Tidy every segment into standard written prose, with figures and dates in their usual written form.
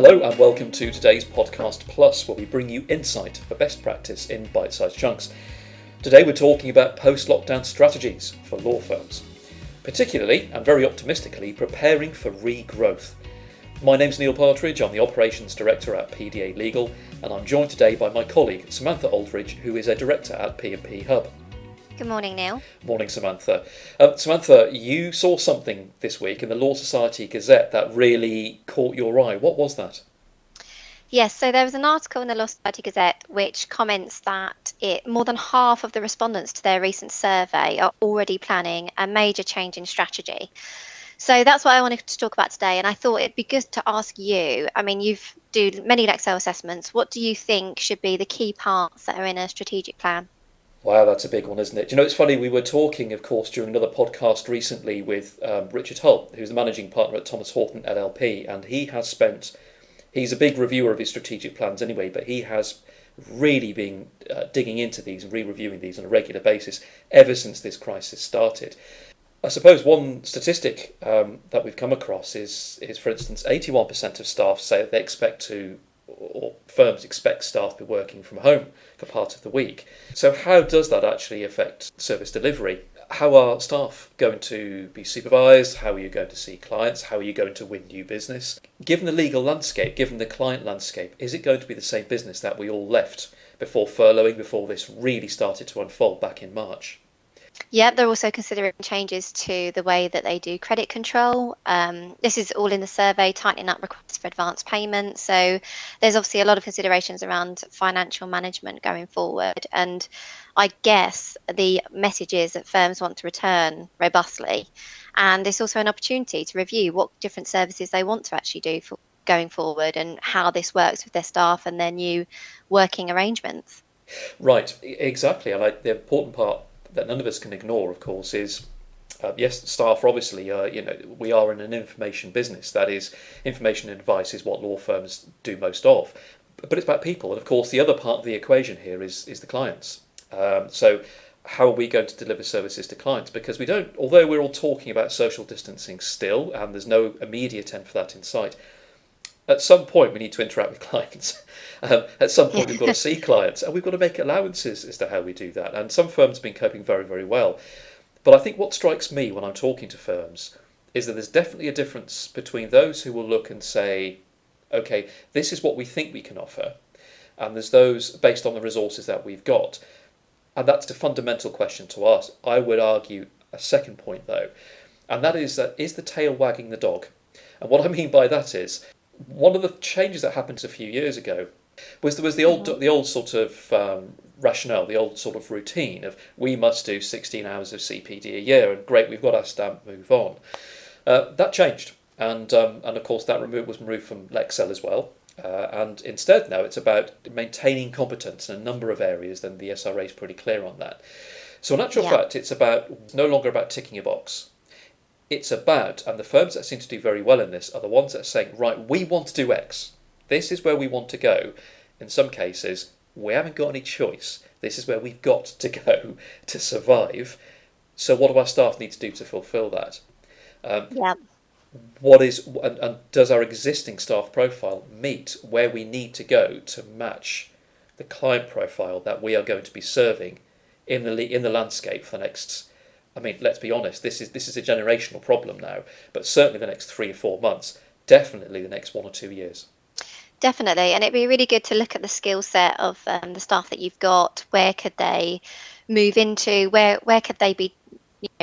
Hello and welcome to today's Podcast Plus, where we bring you insight for best practice in bite-sized chunks. Today we're talking about post-lockdown strategies for law firms, particularly and very optimistically preparing for regrowth. My name's Neil Partridge, I'm the Operations Director at PDA Legal, and I'm joined today by my colleague Samantha Aldridge, who is a Director at P&P Hub. Good morning, Neil. Morning, Samantha. Samantha, you saw something this week in the Law Society Gazette that really caught your eye. What was that? Yes, so there was an article in the Law Society Gazette which comments that more than half of the respondents to their recent survey are already planning a major change in strategy. So that's what I wanted to talk about today, and I thought it'd be good to ask you. I mean, you've done many Lexel assessments. What do you think should be the key parts that are in a strategic plan? Wow, that's a big one, isn't it? Do you know, it's funny, we were talking, of course, during another podcast recently with Richard Hull, who's the managing partner at Thomas Horton LLP, and he's a big reviewer of his strategic plans anyway, but he has really been digging into these and re-reviewing these on a regular basis ever since this crisis started. I suppose one statistic that we've come across is, for instance, 81% of staff say that they expect to, or firms expect staff to be working from home for part of the week. So how does that actually affect service delivery? How are staff going to be supervised? How are you going to see clients? How are you going to win new business? Given the legal landscape, given the client landscape, is it going to be the same business that we all left before furloughing, before this really started to unfold back in March? Yeah, they're also considering changes to the way that they do credit control. This is all in the survey, tightening up requests for advance payments. So there's obviously a lot of considerations around financial management going forward. And I guess the message is that firms want to return robustly. And it's also an opportunity to review what different services they want to actually do for going forward and how this works with their staff and their new working arrangements. Right, exactly. And the important part that none of us can ignore, of course, is yes, staff are obviously, we are in an information business. That is, information and advice is what law firms do most of. But it's about people. And of course, the other part of the equation here is the clients. So how are we going to deliver services to clients? Because although we're all talking about social distancing still, and there's no immediate end for that in sight, at some point we need to interact with clients. At some point we've got to see clients, and we've got to make allowances as to how we do that. And some firms have been coping very, very well. But I think what strikes me when I'm talking to firms is that there's definitely a difference between those who will look and say, okay, this is what we think we can offer, and there's those based on the resources that we've got. And that's the fundamental question to ask. I would argue a second point, though, and that is the tail wagging the dog? And what I mean by that is, one of the changes that happened a few years ago was there was the old sort of rationale, the old sort of routine of we must do 16 hours of CPD a year, and great, we've got our stamp, move on. That changed, and of course that was removed from Lexel as well. And instead now it's about maintaining competence in a number of areas, and the SRA is pretty clear on that. So in actual fact, it's no longer about ticking a box. It's about, and the firms that seem to do very well in this are the ones that are saying, right, we want to do X. This is where we want to go. In some cases, we haven't got any choice. This is where we've got to go to survive. So what do our staff need to do to fulfil that? And does our existing staff profile meet where we need to go to match the client profile that we are going to be serving in the landscape for the next? I mean, let's be honest, this is a generational problem now, but certainly the next 3 or 4 months, definitely the next 1 or 2 years. Definitely, and it'd be really good to look at the skill set of the staff that you've got. Where could they move into? Where could they be?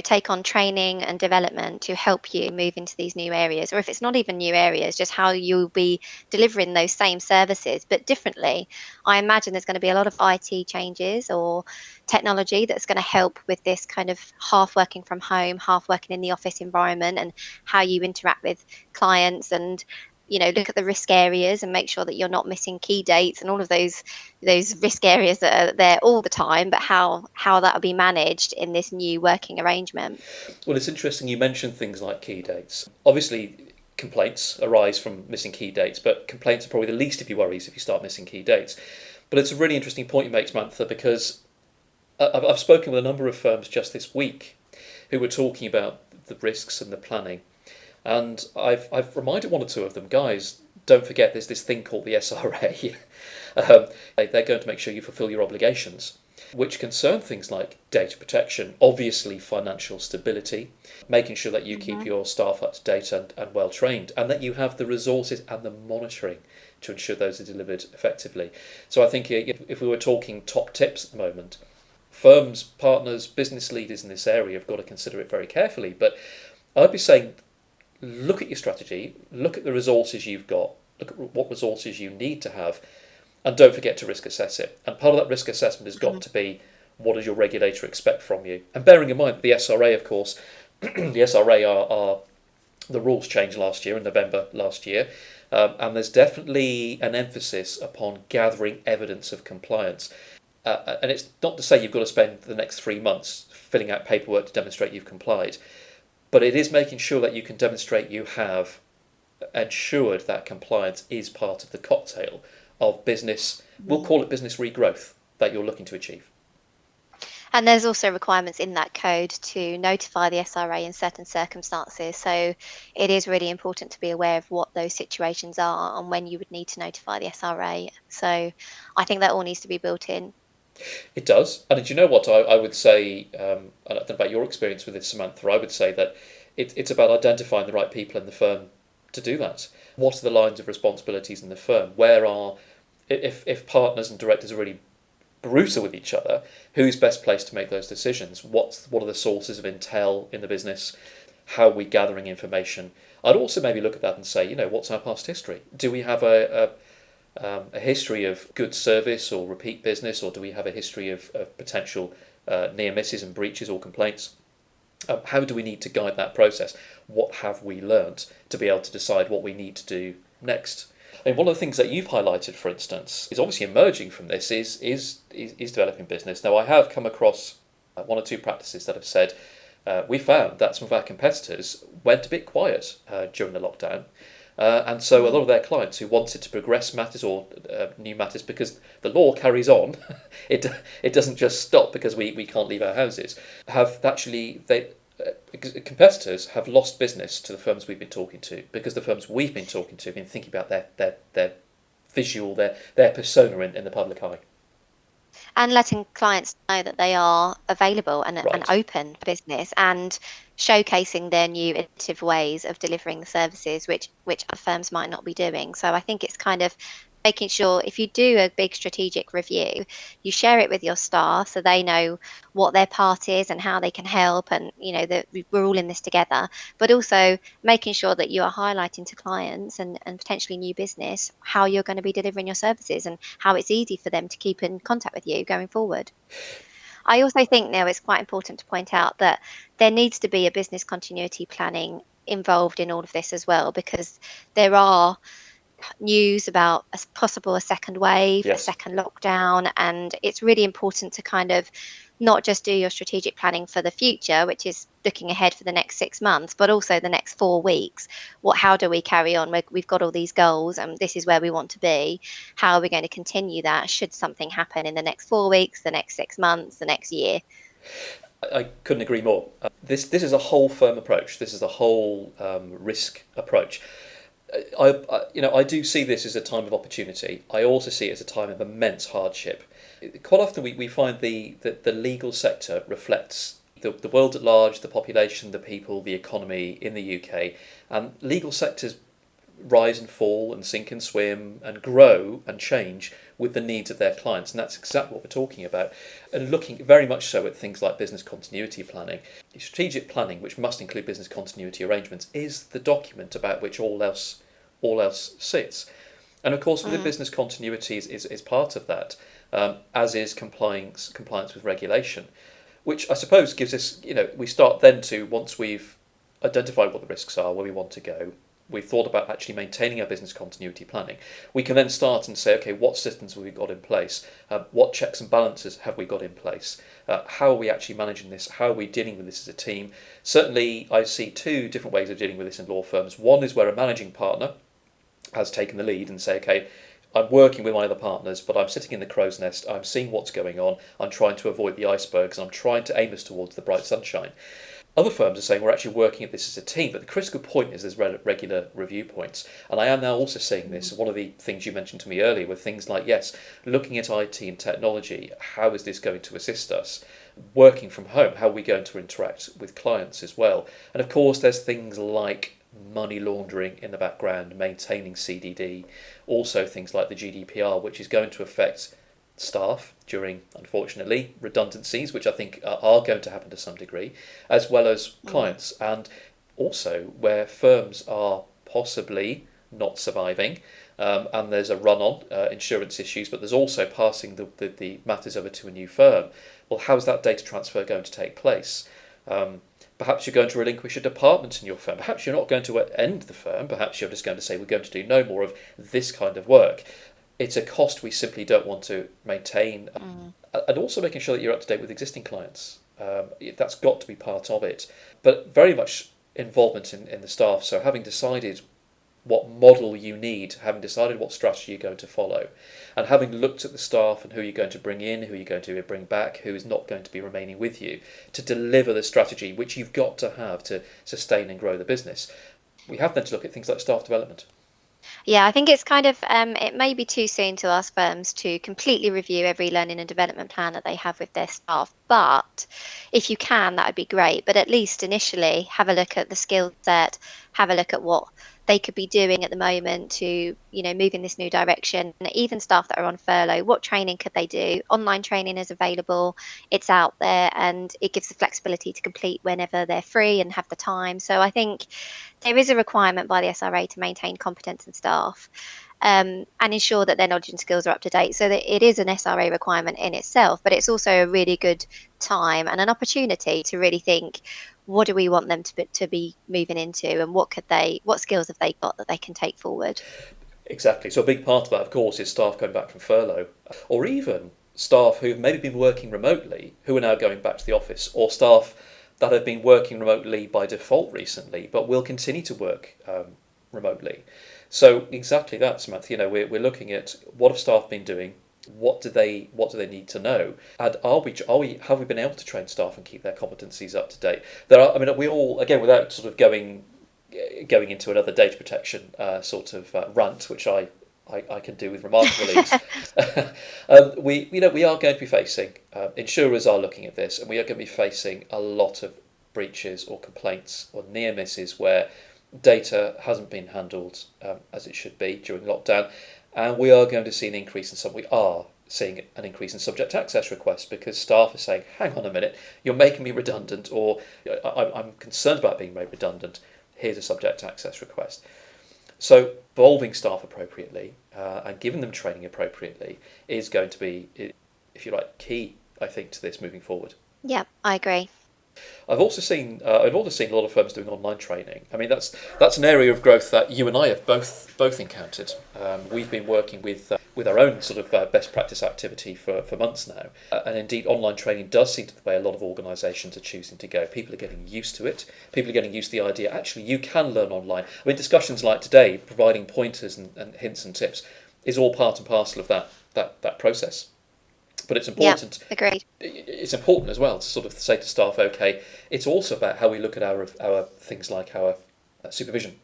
Take on training and development to help you move into these new areas, or if it's not even new areas, just how you'll be delivering those same services but differently. I imagine there's going to be a lot of IT changes or technology that's going to help with this kind of half working from home, half working in the office environment, and how you interact with clients and look at the risk areas and make sure that you're not missing key dates and all of those risk areas that are there all the time, but how that will be managed in this new working arrangement. Well, it's interesting you mentioned things like key dates. Obviously, complaints arise from missing key dates, but complaints are probably the least of your worries if you start missing key dates. But it's a really interesting point you make, Samantha, because I've spoken with a number of firms just this week who were talking about the risks and the planning. And I've reminded 1 or 2 of them, guys, don't forget there's this thing called the SRA. They're going to make sure you fulfil your obligations, which concern things like data protection, obviously financial stability, making sure that you keep your staff up to date and well trained, and that you have the resources and the monitoring to ensure those are delivered effectively. So I think if we were talking top tips at the moment, firms, partners, business leaders in this area have got to consider it very carefully. But I'd be saying, look at your strategy, look at the resources you've got, look at what resources you need to have, and don't forget to risk assess it. And part of that risk assessment has got to be, what does your regulator expect from you? And bearing in mind the SRA, of course, the SRA are the rules changed last year, in November last year, and there's definitely an emphasis upon gathering evidence of compliance. And it's not to say you've got to spend the next 3 months filling out paperwork to demonstrate you've complied, but it is making sure that you can demonstrate you have ensured that compliance is part of the cocktail of business, we'll call it business regrowth, that you're looking to achieve. And there's also requirements in that code to notify the SRA in certain circumstances. So it is really important to be aware of what those situations are and when you would need to notify the SRA. So I think that all needs to be built in. It does. And do you know what? I would say, I don't know about your experience with this, Samantha, I would say that it's about identifying the right people in the firm to do that. What are the lines of responsibilities in the firm? Where are, if partners and directors are really brutal with each other, who's best placed to make those decisions? What are the sources of intel in the business? How are we gathering information? I'd also maybe look at that and say, what's our past history? Do we have a history of good service or repeat business, or do we have a history of potential near misses and breaches or complaints? How do we need to guide that process? What have we learnt to be able to decide what we need to do next? And one of the things that you've highlighted, for instance, is obviously emerging from this is developing business. Now, I have come across one or two practices that have said we found that some of our competitors went a bit quiet during the lockdown. And so a lot of their clients who wanted to progress matters or new matters, because the law carries on, it doesn't just stop because we can't leave our houses, have actually, competitors have lost business to the firms we've been talking to, because the firms we've been talking to have been thinking about their visual, their persona in the public eye. And letting clients know that they are available and Right. open for business, and showcasing their new innovative ways of delivering the services which other firms might not be doing. So I think it's kind of making sure, if you do a big strategic review, you share it with your staff so they know what their part is and how they can help, and that we're all in this together. But also making sure that you are highlighting to clients and potentially new business how you're going to be delivering your services and how it's easy for them to keep in contact with you going forward. I also think now it's quite important to point out that there needs to be a business continuity planning involved in all of this as well, because there are news about a second wave, a Yes. second lockdown, and it's really important to kind of not just do your strategic planning for the future, which is looking ahead for the next 6 months, but also the next 4 weeks. How do we carry on? We've got all these goals and this is where we want to be. How are we going to continue that should something happen in the next 4 weeks, the next 6 months, the next year? I couldn't agree more. This is a whole firm approach. This is a whole risk approach. I do see this as a time of opportunity. I also see it as a time of immense hardship. Quite often we find that the legal sector reflects the world at large, the population, the people, the economy in the UK, and legal sectors rise and fall and sink and swim and grow and change with the needs of their clients, and that's exactly what we're talking about. And looking very much so at things like business continuity planning. Strategic planning, which must include business continuity arrangements, is the document about which all else sits. And of course, within business continuity is part of that, as is compliance with regulation, which I suppose gives us, we start then to, once we've identified what the risks are, where we want to go, we've thought about actually maintaining our business continuity planning, we can then start and say, okay, what systems have we got in place? What checks and balances have we got in place? How are we actually managing this? How are we dealing with this as a team? Certainly, I see two different ways of dealing with this in law firms. One is where a managing partner has taken the lead and say, okay, I'm working with my other partners, but I'm sitting in the crow's nest. I'm seeing what's going on. I'm trying to avoid the icebergs. I'm trying to aim us towards the bright sunshine. Other firms are saying we're actually working at this as a team, but the critical point is there's regular review points. And I am now also seeing this. One of the things you mentioned to me earlier were things like, yes, looking at IT and technology, how is this going to assist us? Working from home, how are we going to interact with clients as well? And of course, there's things like money laundering in the background, maintaining CDD, also things like the GDPR, which is going to affect staff during, unfortunately, redundancies, which I think are going to happen to some degree, as well as clients, and also where firms are possibly not surviving, and there's a run-on insurance issues, but there's also passing the matters over to a new firm. Well, how's that data transfer going to take place? Perhaps you're going to relinquish a department in your firm. Perhaps you're not going to end the firm. Perhaps you're just going to say, we're going to do no more of this kind of work. It's a cost we simply don't want to maintain. And also making sure that you're up to date with existing clients. That's got to be part of it. But very much involvement in the staff. So having decided what model you need, having decided what strategy you're going to follow, and having looked at the staff and who you're going to bring in, who you're going to bring back, who is not going to be remaining with you, to deliver the strategy which you've got to have to sustain and grow the business. We have then to look at things like staff development. Yeah, I think it's kind of it may be too soon to ask firms to completely review every learning and development plan that they have with their staff. But if you can, that would be great. But at least initially, have a look at the skill set, have a look at what they could be doing at the moment to, move in this new direction. And even staff that are on furlough, what training could they do? Online training is available, it's out there, and it gives the flexibility to complete whenever they're free and have the time. So I think there is a requirement by the SRA to maintain competence in staff, and ensure that their knowledge and skills are up to date. So that it is an SRA requirement in itself, but it's also a really good time and an opportunity to really think, what do we want them to be moving into, and what skills have they got that they can take forward? Exactly. So a big part of that, of course, is staff going back from furlough, or even staff who've maybe been working remotely who are now going back to the office, or staff that have been working remotely by default recently but will continue to work remotely. So exactly that, Samantha. We're looking at what have staff been doing, what do they need to know, and have we been able to train staff and keep their competencies up to date? We all, again, without sort of going into another data protection sort of rant, which I can do with remarkable ease. We are going to be facing, insurers are looking at this, and we are going to be facing a lot of breaches or complaints or near misses where data hasn't been handled as it should be during lockdown, and we are going to see an increase in we are seeing an increase in subject access requests because staff are saying, hang on a minute, you're making me redundant, or I'm concerned about being made redundant, here's a subject access request. So involving staff appropriately and giving them training appropriately is going to be, if you like, key, I think, to this moving forward. Yeah, I agree. I've also seen a lot of firms doing online training. I mean, that's an area of growth that you and I have both encountered. We've been working with our own sort of best practice activity for months now, and indeed, online training does seem to be the way a lot of organisations are choosing to go. People are getting used to it. People are getting used to the idea. Actually, you can learn online. I mean, discussions like today, providing pointers and hints and tips, is all part and parcel of that process. But it's important. Yeah, agreed. It's important as well to sort of say to staff, okay, it's also about how we look at our things like our supervision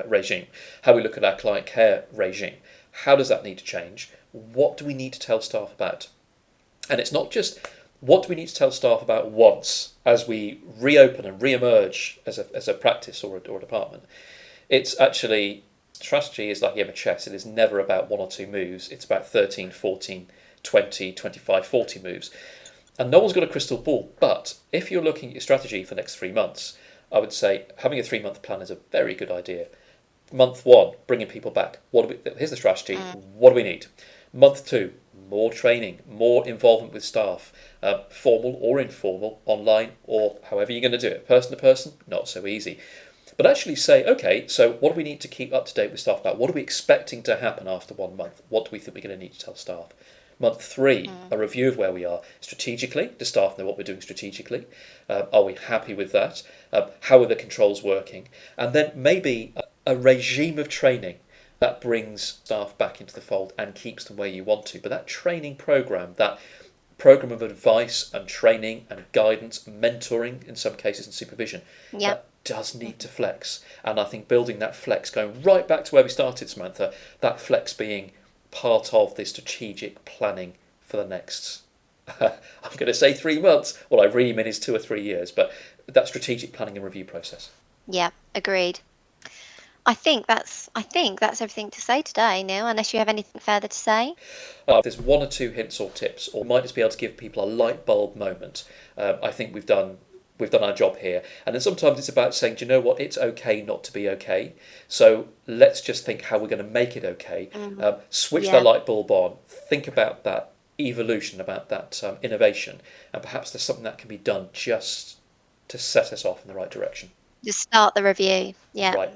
regime, how we look at our client care regime. How does that need to change? What do we need to tell staff about? And it's not just what do we need to tell staff about once as we reopen and re-emerge as a practice or a department. It's actually, strategy is like a game of chess. It is never about one or two moves. It's about 13, 14, 20, 25, 40 moves. And no one's got a crystal ball. But if you're looking at your strategy for the next 3 months, I would say having a 3-month plan is a very good idea. Month 1, bringing people back. Here's the strategy. What do we need? Month 2, more training, more involvement with staff, formal or informal, online or however you're going to do it. Person to person, not so easy. But actually say, okay, so what do we need to keep up to date with staff about? What are we expecting to happen after 1 month? What do we think we're going to need to tell staff? Month 3, a review of where we are strategically. Does staff know what we're doing strategically? Are we happy with that? How are the controls working? And then maybe a regime of training. That brings staff back into the fold and keeps them where you want to. But that training program, that program of advice and training and guidance, mentoring in some cases, and supervision, Yep. that does need to flex. And I think building that flex, going right back to where we started, Samantha, that flex being part of the strategic planning for the next, I'm going to say 3 months. What I really mean is 2 or 3 years, but that strategic planning and review process. Yeah, agreed. I think that's everything to say today, Neil, unless you have anything further to say. There's 1 or 2 hints or tips, or might just be able to give people a light bulb moment. I think we've done our job here. And then sometimes it's about saying, do you know what, it's okay not to be okay. So let's just think how we're going to make it okay. Switch Yeah. that light bulb on, think about that evolution, about that innovation, and perhaps there's something that can be done just to set us off in the right direction. Just start the review. Yeah. Right.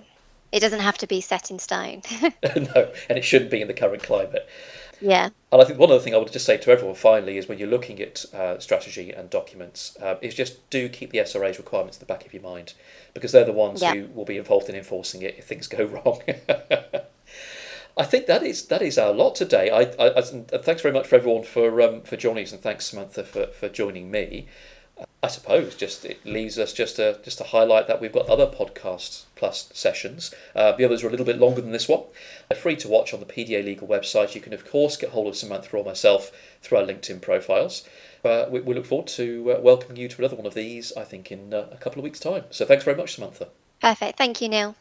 It doesn't have to be set in stone. No, and it shouldn't be in the current climate. Yeah. And I think one other thing I would just say to everyone finally is when you're looking at strategy and documents, is just do keep the SRA's requirements in the back of your mind, because they're the ones Yeah. who will be involved in enforcing it if things go wrong. I think that is our lot today. And thanks very much for everyone for joining us, and thanks Samantha for joining me. I suppose just it leaves us just to highlight that we've got other podcast plus sessions. The others are a little bit longer than this one. They're free to watch on the PDA Legal website. You can of course get hold of Samantha or myself through our LinkedIn profiles. We look forward to welcoming you to another one of these, I think, in a couple of weeks' time. So thanks very much, Samantha. Perfect. Thank you, Neil.